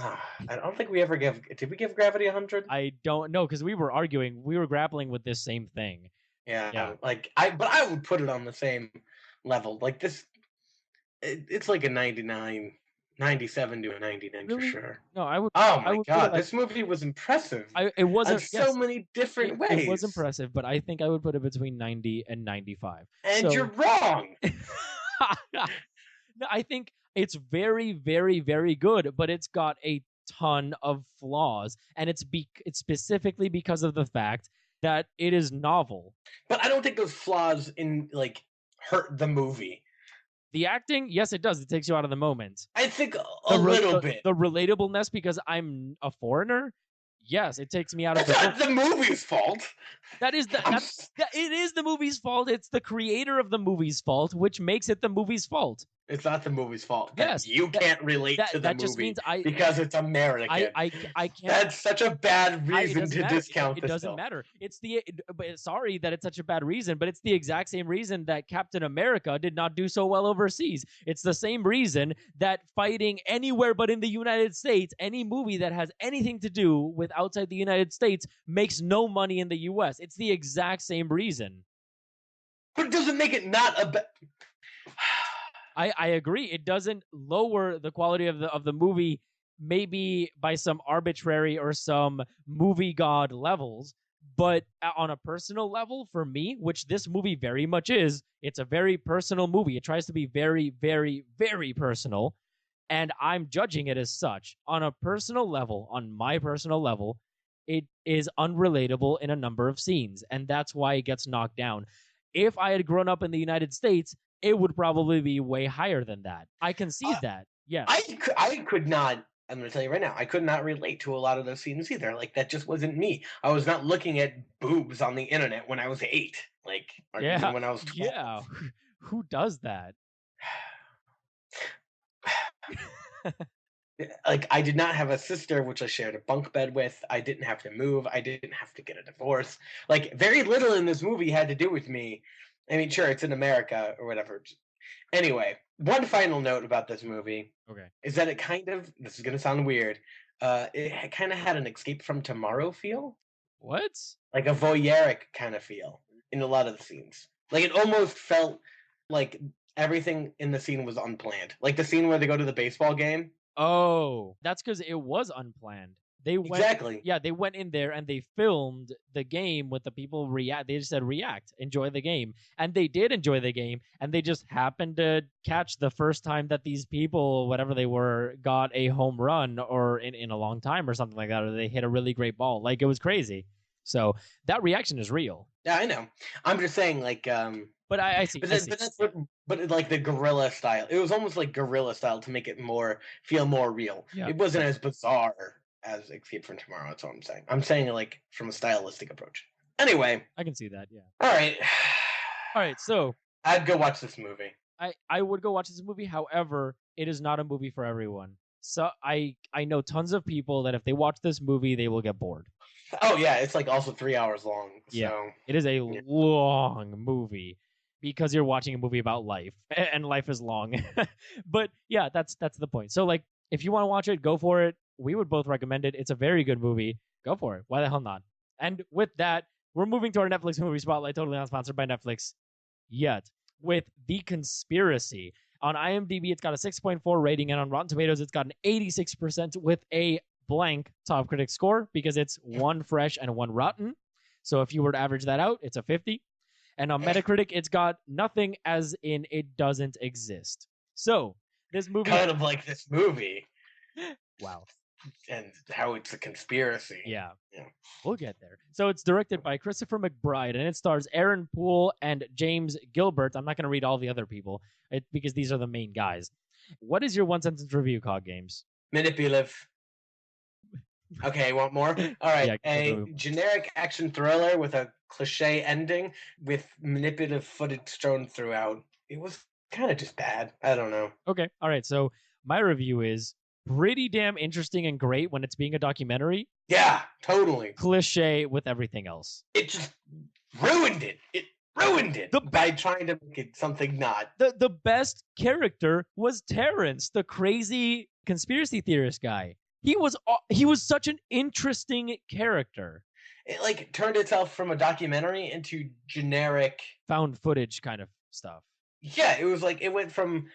I don't think we ever did we give Gravity 100? I don't know because we were arguing, we were grappling with this same thing. Yeah. Like I would put it on the same level. Like this, it's like a 99, 97 to a 99 Really? for sure. No, I would. Oh my I would god, this movie was impressive. It wasn't on so many different ways. It was impressive, but I think I would put it between 90 and 95. And you're wrong. No, I think it's very, very, very good, but it's got a ton of flaws, and it's specifically because of the fact that it is novel. But I don't think those flaws hurt the movie. The acting, yes, it does. It takes you out of the moment. I think a little bit. The relatableness because I'm a foreigner. Yes, it takes me out of That's not the movie's fault. It is the movie's fault. It's the creator of the movie's fault, which makes it the movie's fault. It's not the movie's fault. Yes, you can't relate to the movie just means because it's American. I can't. That's such a bad reason to discount. It doesn't matter. Sorry that it's such a bad reason, but it's the exact same reason that Captain America did not do so well overseas. It's the same reason that fighting anywhere but in the United States, any movie that has anything to do with outside the United States makes no money in the U.S. It's the exact same reason. But it doesn't make it not a I agree. It doesn't lower the quality of the movie, maybe by some arbitrary or some movie god levels, but on a personal level, for me, which this movie very much is, it's a very personal movie. It tries to be very, very, very personal, and I'm judging it as such. On a personal level, on my personal level, it is unrelatable in a number of scenes, and that's why it gets knocked down. If I had grown up in the United States, it would probably be way higher than that. I can see that. Yes. I could not. I'm going to tell you right now, I could not relate to a lot of those scenes either. Like, that just wasn't me. I was not looking at boobs on the internet when I was 8. Like, or even when I was 12. Yeah. Who does that? Like, I did not have a sister which I shared a bunk bed with. I didn't have to move. I didn't have to get a divorce. Like, very little in this movie had to do with me. I mean, sure, it's in America or whatever. Anyway, one final note about this movie is that it kind of, this is going to sound weird, it kind of had an Escape from Tomorrow feel. What? Like a voyeuric kind of feel in a lot of the scenes. Like, it almost felt like everything in the scene was unplanned. Like the scene where they go to the baseball game. Oh, that's because it was unplanned. They went in there and they filmed the game with the people react. They just said react, enjoy the game, and they did enjoy the game. And they just happened to catch the first time that these people, whatever they were, got a home run or in a long time or something like that, or they hit a really great ball. Like, it was crazy. So that reaction is real. Yeah, I know. I'm just saying, like, but I see. But like the guerrilla style, it was almost like guerrilla style to make it feel more real. Yeah. It wasn't as bizarre as Escape from Tomorrow. That's what I'm saying. I'm saying like from a stylistic approach. Anyway, I can see that. Yeah. All right. So I'd go watch this movie. I would go watch this movie. However, it is not a movie for everyone. So I know tons of people that if they watch this movie, they will get bored. Oh yeah, it's like also 3 hours long. Yeah, so. It is a long movie because you're watching a movie about life, and life is long. But yeah, that's the point. So like, if you want to watch it, go for it. We would both recommend it. It's a very good movie. Go for it. Why the hell not? And with that, we're moving to our Netflix movie spotlight. Totally not sponsored by Netflix yet. With The Conspiracy. On IMDb, it's got a 6.4 rating, and on Rotten Tomatoes, it's got an 86% with a blank top critic score because it's one fresh and one rotten. So if you were to average that out, it's a 50. And on Metacritic, it's got nothing, as in it doesn't exist. So this movie, kind of like this movie. Wow. And how it's a conspiracy. Yeah. We'll get there. So it's directed by Christopher McBride, and it stars Aaron Poole and James Gilbert. I'm not going to read all the other people because these are the main guys. What is your one-sentence review, CogGames? Manipulative. Okay, want more? All right. Yeah, a generic action thriller with a cliche ending with manipulative footage thrown throughout. It was kind of just bad. I don't know. Okay. All right. So my review is pretty damn interesting and great when it's being a documentary. Yeah, totally. Cliche with everything else. It just ruined it. It ruined it by trying to make it something not. The best character was Terrence, the crazy conspiracy theorist guy. He was such an interesting character. It like turned itself from a documentary into generic found footage kind of stuff. Yeah, it was like it went from,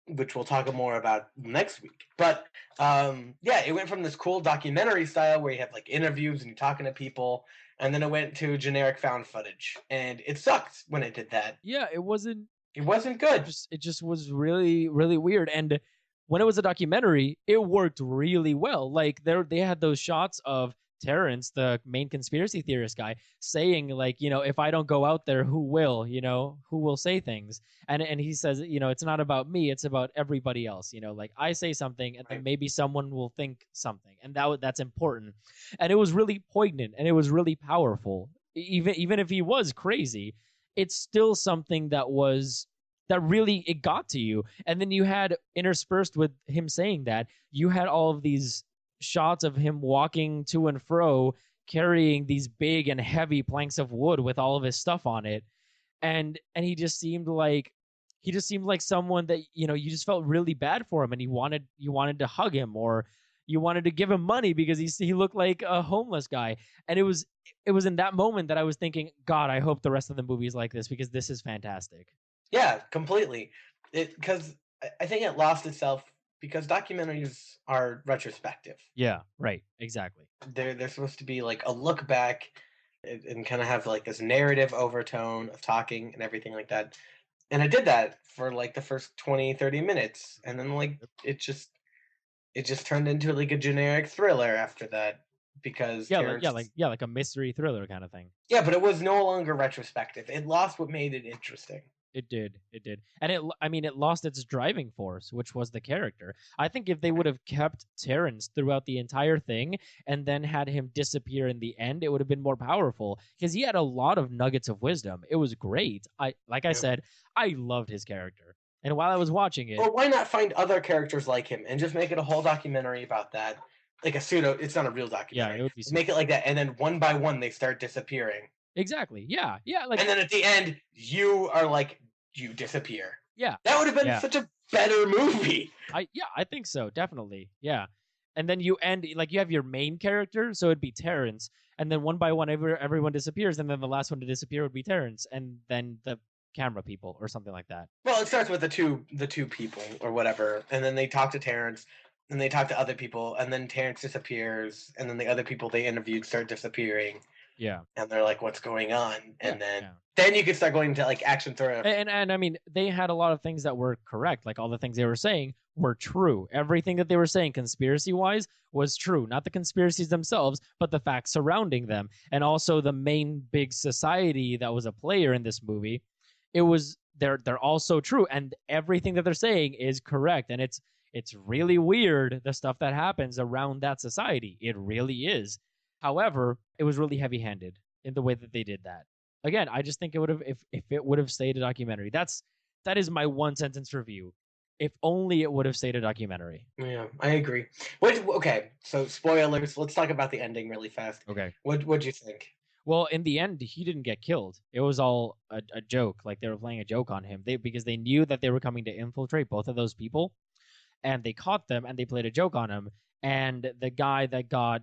which we'll talk more about next week. But yeah, it went from this cool documentary style where you have like interviews and you're talking to people, and then it went to generic found footage, and it sucked when it did that. Yeah, it wasn't. It wasn't good. It just was really, really weird. And when it was a documentary, it worked really well. Like they had those shots of Terrence, the main conspiracy theorist guy, saying like, if I don't go out there, who will? Who will say things? And he says, it's not about me, it's about everybody else. Like I say something, and then maybe someone will think something, and that's important. And it was really poignant, and it was really powerful. Even if he was crazy, it's still something that really it got to you. And then you had interspersed with him saying that, you had all of these shots of him walking to and fro carrying these big and heavy planks of wood with all of his stuff on it, and he just seemed like someone that you just felt really bad for him, and you wanted to hug him, or you wanted to give him money because he looked like a homeless guy. And it was in that moment that I was thinking, God, I hope the rest of the movie is like this, because this is fantastic. Yeah, completely. Because I think it lost itself because documentaries are retrospective. Yeah, right, exactly. They're supposed to be like a look back and kind of have like this narrative overtone of talking and everything like that. And I did that for like the first 20, 30 minutes. And then like it just turned into like a generic thriller after that, because like a mystery thriller kind of thing. Yeah, but it was no longer retrospective. It lost what made it interesting. It did. And it lost its driving force, which was the character. I think if they would have kept Terrence throughout the entire thing and then had him disappear in the end, it would have been more powerful, because he had a lot of nuggets of wisdom. It was great. I said, I loved his character. And while I was watching it... Well, why not find other characters like him and just make it a whole documentary about that? Like a pseudo... It's not a real documentary. Yeah, it would be make it like that, and then one by one they start disappearing. Exactly. Yeah. Like, and then at the end, you are like, you disappear. Yeah. That would have been such a better movie. I think so, definitely. Yeah. And then you end, like, you have your main character, so it'd be Terrence, and then one by one everyone disappears, and then the last one to disappear would be Terrence, and then the camera people or something like that. Well, it starts with the two people or whatever, and then they talk to Terrence, and they talk to other people, and then Terrence disappears, and then the other people they interviewed start disappearing. Yeah. And they're like, what's going on? And then you can start going to like action thriller. And I mean, they had a lot of things that were correct. Like all the things they were saying were true. Everything that they were saying conspiracy wise was true. Not the conspiracies themselves, but the facts surrounding them. And also the main big society that was a player in this movie. They're also true. And everything that they're saying is correct. And it's really weird, the stuff that happens around that society. It really is. However, it was really heavy-handed in the way that they did that. Again, I just think it would have, if it would have stayed a documentary. That is my one sentence review. If only it would have stayed a documentary. Yeah, I agree. Okay, so spoilers. Let's talk about the ending really fast. Okay. What'd you think? Well, in the end, he didn't get killed. It was all a joke. Like they were playing a joke on him. Because they knew that they were coming to infiltrate both of those people, and they caught them and they played a joke on him. And the guy that got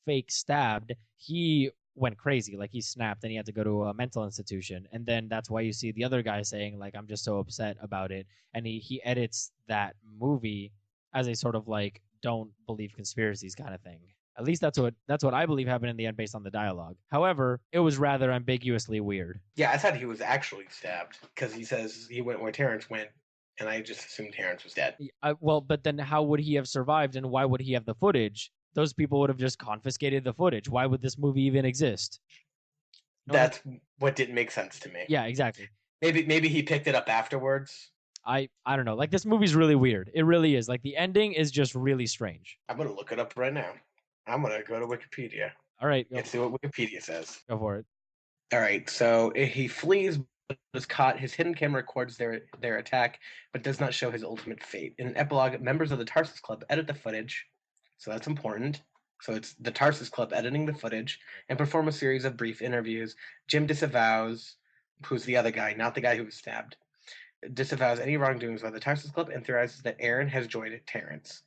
fake stabbed, he went crazy, like he snapped and he had to go to a mental institution. And then that's why you see the other guy saying like, I'm just so upset about it, and he edits that movie as a sort of like, don't believe conspiracies kind of thing. At least that's what I believe happened in the end based on the dialogue. However, it was rather ambiguously weird. Yeah, I thought he was actually stabbed, because he says he went where Terrence went, and I just assumed Terrence was dead. Well, but then how would he have survived, and why would he have the footage? Those people would have just confiscated the footage. Why would this movie even exist? That's what didn't make sense to me. Yeah, exactly. Maybe he picked it up afterwards. I don't know. Like, this movie's really weird. It really is. Like, the ending is just really strange. I'm going to look it up right now. I'm going to go to Wikipedia. All right. Let's see what Wikipedia says. Go for it. All right. So he flees, was caught. His hidden camera records their attack, but does not show his ultimate fate. In an epilogue, members of the Tarsus Club edit the footage. So that's important. So it's the Tarsus Club editing the footage and perform a series of brief interviews. Jim disavows, who's the other guy, not the guy who was stabbed, disavows any wrongdoings by the Tarsus Club and theorizes that Aaron has joined Terrence.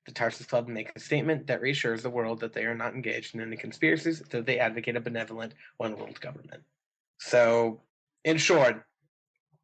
The Tarsus Club make a statement that reassures the world that they are not engaged in any conspiracies, though they advocate a benevolent one-world government. So, in short,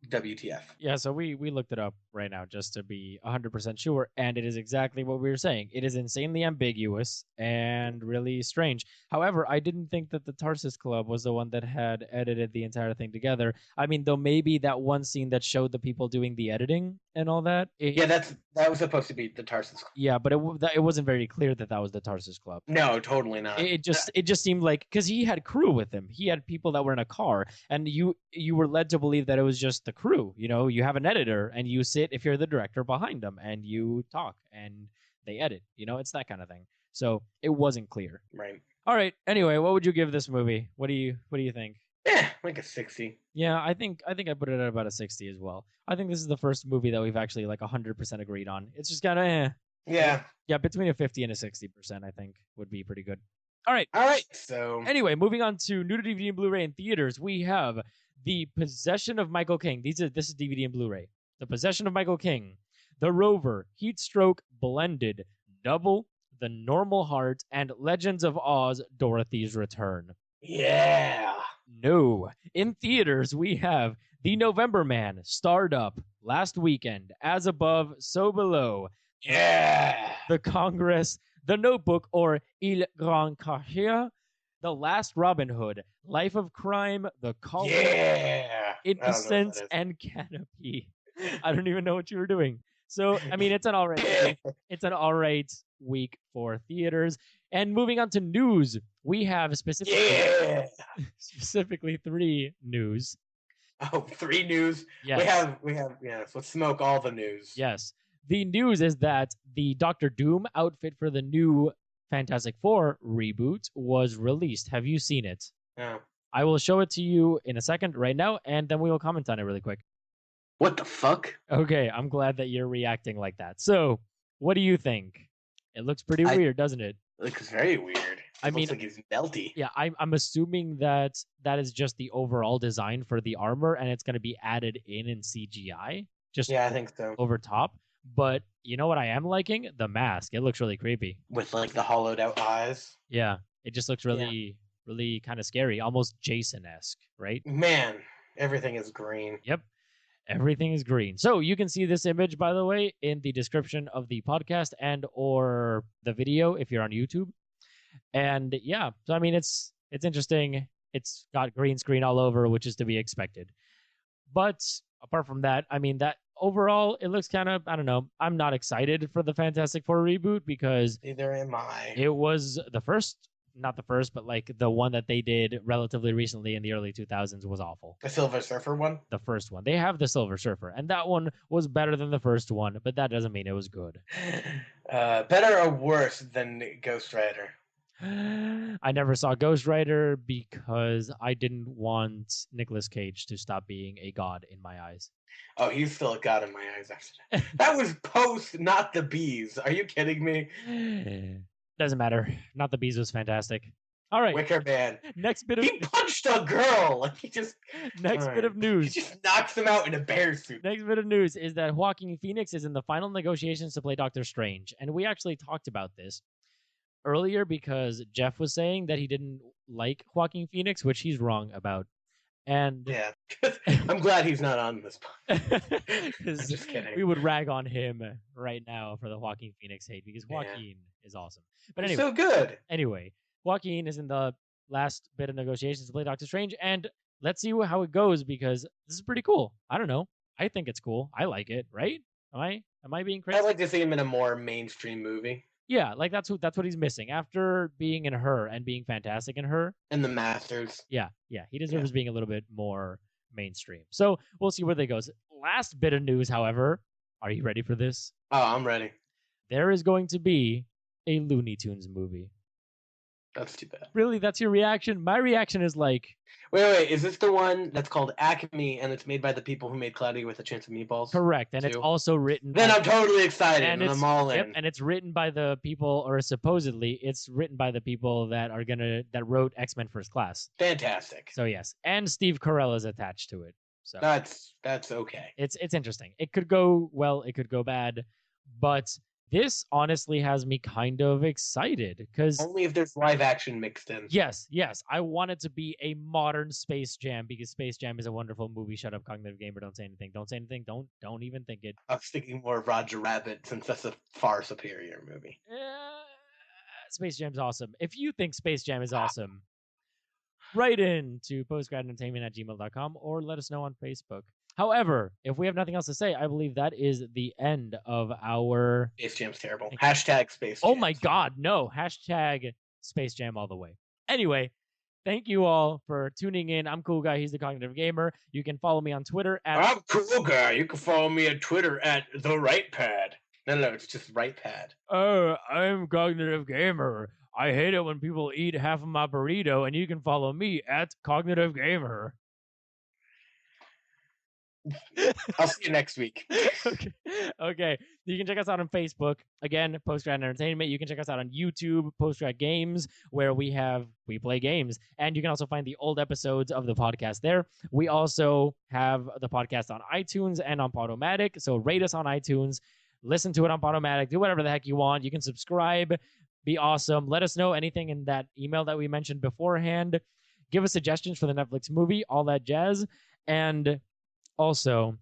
WTF. Yeah, so we looked it up right now just to be 100% sure, and it is exactly what we were saying. It is insanely ambiguous and really strange. However, I didn't think that the Tarsus Club was the one that had edited the entire thing together. I mean, though maybe that one scene that showed the people doing the editing and all that. That was supposed to be the Tarsus Club. Yeah, but it wasn't very clear that was the Tarsus Club. No, totally not. It just seemed like, because he had crew with him. He had people that were in a car, and you were led to believe that it was just the crew. You know, you have an editor, and you sit, if you're the director, behind them, and you talk, and they edit. You know, it's that kind of thing. So it wasn't clear. Right. All right. Anyway, what would you give this movie? What do you think? Yeah, like a 60. Yeah, I think I put it at about a 60 as well. I think this is the first movie that we've actually like 100% agreed on. It's just kind of Yeah, between a 50 and a 60%, I think would be pretty good. All right. So anyway, moving on to new to DVD and Blu-ray in theaters, we have The Possession of Michael King. This is DVD and Blu-ray. The Possession of Michael King, The Rover, Heatstroke Blended, Double, The Normal Heart, and Legends of Oz: Dorothy's Return. Yeah. No. In theaters, we have The November Man, Starred Up, Last Weekend, As Above, So Below. Yeah. The Congress, The Notebook, or Il Grand Cahier, The Last Robin Hood, Life of Crime, The Call, Innocence, and Canopy. I don't even know what you were doing. So, I mean, it's an all right week for theaters. And moving on to news, we have specifically 3 news. Oh, 3 news? Yes. We have, yes. Let's smoke all the news. Yes. The news is that the Doctor Doom outfit for the new Fantastic Four reboot was released. Have you seen it? No. I will show it to you in a second right now, and then we will comment on it really quick. What the fuck? Okay, I'm glad that you're reacting like that. So, what do you think? It looks pretty weird, doesn't it? It looks very weird. I mean, looks like he's melty. Yeah, I'm assuming that is just the overall design for the armor, and it's going to be added in CGI. I think so. Over top. But you know what I am liking? The mask. It looks really creepy. With like the hollowed out eyes. Yeah, it just looks really kind of scary, almost Jason-esque, right? Man, everything is green. Yep. Everything is green. So you can see this image, by the way, in the description of the podcast and or the video if you're on YouTube. And yeah, so I mean, it's interesting. It's got green screen all over, which is to be expected. But apart from that, I mean, that overall, it looks kind of, I don't know. I'm not excited for the Fantastic Four reboot because neither am I. It was not the first, but like the one that they did relatively recently in the early 2000s was awful. The Silver Surfer one? The first one. They have the Silver Surfer, and that one was better than the first one, but that doesn't mean it was good. Better or worse than Ghost Rider? I never saw Ghost Rider because I didn't want Nicolas Cage to stop being a god in my eyes. Oh, he's still a god in my eyes after that. That was post Not the Bees. Are you kidding me? Doesn't matter. Not the Bees was fantastic. All right. Wicker Man. He punched a girl. Like he just. Bit of news. He just knocks them out in a bear suit. Next bit of news is that Joaquin Phoenix is in the final negotiations to play Doctor Strange, and we actually talked about this earlier because Jeff was saying that he didn't like Joaquin Phoenix, which he's wrong about. And yeah, I'm glad he's not on this podcast. I'm just kidding. We would rag on him right now for the Joaquin Phoenix hate because Joaquin is awesome. But anyway, so good. Anyway, Joaquin is in the last bit of negotiations to play Doctor Strange, and let's see how it goes because this is pretty cool. I don't know. I think it's cool. I like it. Right? Am I being crazy? I'd like to see him in a more mainstream movie. Yeah, like that's what he's missing after being in Her and being fantastic in Her. And The Masters. Yeah, he deserves being a little bit more mainstream. So we'll see where they goes. Last bit of news, however, are you ready for this? Oh, I'm ready. There is going to be a Looney Tunes movie. That's too bad. Really, that's your reaction? My reaction is like... Wait. Is this the one that's called Acme, and it's made by the people who made Cloudy with a Chance of Meatballs? Correct, and too? It's also written... Then I'm totally excited, and I'm all in. Yep, and it's written by the people, or supposedly, it's written by the people that wrote X-Men First Class. Fantastic. So yes, and Steve Carell is attached to it. So that's okay. It's interesting. It could go well, it could go bad, but this honestly has me kind of excited because only if there's live action mixed in. Yes. I want it to be a modern Space Jam because Space Jam is a wonderful movie. Shut up, Cognitive Gamer. Don't say anything. Don't say anything. Don't even think it. I was thinking more of Roger Rabbit since that's a far superior movie. Space Jam's awesome. If you think Space Jam is awesome, write in to postgradentertainment@gmail.com or let us know on Facebook. However, if we have nothing else to say, I believe that is the end of our... Space Jam's terrible. Hashtag Space Jam. Oh my God, no. Hashtag Space Jam all the way. Anyway, thank you all for tuning in. I'm Cool Guy. He's the Cognitive Gamer. You can follow me on Twitter at... I'm Cool Guy. You can follow me on Twitter at The Right Pad. No, it's just Right Pad. I'm Cognitive Gamer. I hate it when people eat half of my burrito, and you can follow me at Cognitive Gamer. I'll see you next week. Okay. You can check us out on Facebook. Again, PostGrad Entertainment. You can check us out on YouTube, PostGrad Games, where we play games. And you can also find the old episodes of the podcast there. We also have the podcast on iTunes and on Podomatic. So rate us on iTunes. Listen to it on Podomatic. Do whatever the heck you want. You can subscribe. Be awesome. Let us know anything in that email that we mentioned beforehand. Give us suggestions for the Netflix movie, all that jazz. And also,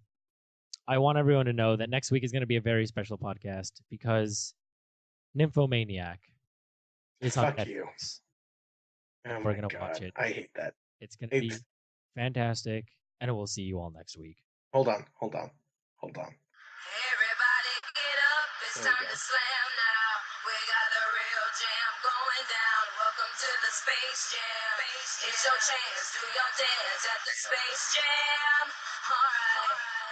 I want everyone to know that next week is going to be a very special podcast because Nymphomaniac is on Netflix. We're going to watch it. I hate that. It's going to be fantastic, and we'll see you all next week. Hold on. Everybody get up. It's time to slam now. We got the real jam going down. Welcome to the Space Jam. It's your chance. Do your dance at the Space Jam. All right.